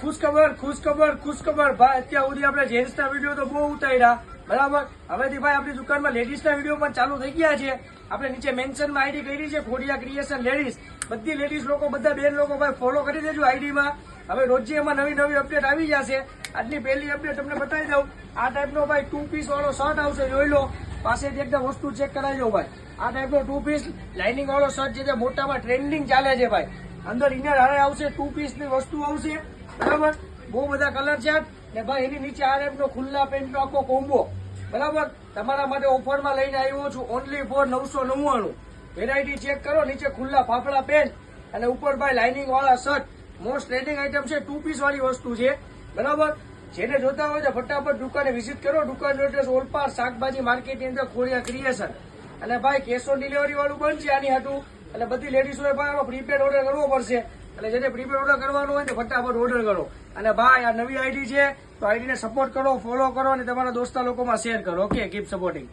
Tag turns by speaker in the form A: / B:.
A: ખુશખબર ભાઈ, અત્યાર સુધી આપણે જેન્ટ્સના વિડીયો તો બહુ ઉતાર્યા, બરાબર. હવેથી ભાઈ આપણી દુકાનમાં લેડીઝના વિડીયો પણ ચાલુ થઈ ગયા છે. આપણે નીચે મેન્શનમાં આઈડી કરી છે, ખોડિયા ક્રિએશન લેડીઝ. બધી લેડીઝ લોકો, બધા બેન લોકો ભાઈ ફોલો કરી દેજો આઈડીમાં. હવે રોજે એમાં નવી નવી અપડેટ આવી જશે. આજની પહેલી અપડેટ તમને બતાવી દઉં. આ ટાઈપનો ભાઈ 2 પીસ વાળો શર્ટ આવશે, જોઈ લો. પાસેથી એકદમ વસ્તુ ચેક કરાવી લો ભાઈ. આ ટાઈપનો 2 પીસ લાઇનિંગ વાળો શર્ટ જે મોટામાં ટ્રેન્ડિંગ ચાલે છે ભાઈ. અંદર ઇનર હારે આવશે, 2 પીસની વસ્તુ આવશે, બરાબર. બહુ બધા કલર છે ને ભાઈ. એની નીચે આ ટાઈપનો ખુલ્લા પેન્ટનો આખો કોમ્બો, બરાબર. તમારા માટે ઓફરમાં લઈને આવ્યો છું, ઓનલી ફોર 999. વેરાયટી ચેક કરો. નીચે ખુલ્લા ફાફડા પેન્ટ અને ઉપર ભાઈ લાઇનિંગ વાળા શર્ટ. મોસ્ટ ટ્રેન્ડિંગ આઈટમ છે, 2 પીસ વાળી વસ્તુ છે, બરાબર. જેને જોતા હોય તો ફટાફટ દુકાને વિઝિટ કરો. દુકાનનો એડ્રેસ ઓલપાડ શાકભાજી માર્કેટની અંદર ખોડિયા ક્રિએશન. અને ભાઈ કેશ ઓન ડિલિવરી વાળું બંધ છે આની હાટું. એટલે બધી લેડીઝોએ ભાઈ આમાં પ્રીપેડ ઓર્ડર કરવો પડશે. એટલે જેને પ્રીપેડ ઓર્ડર કરવાનો હોય તો ફટાફટ ઓર્ડર કરો. અને ભાઈ આ નવી આઈડી છે તો આઈડીને સપોર્ટ કરો, ફોલો કરો અને તમારા દોસ્તા લોકોમાં શેર કરો. Okay, keep supporting.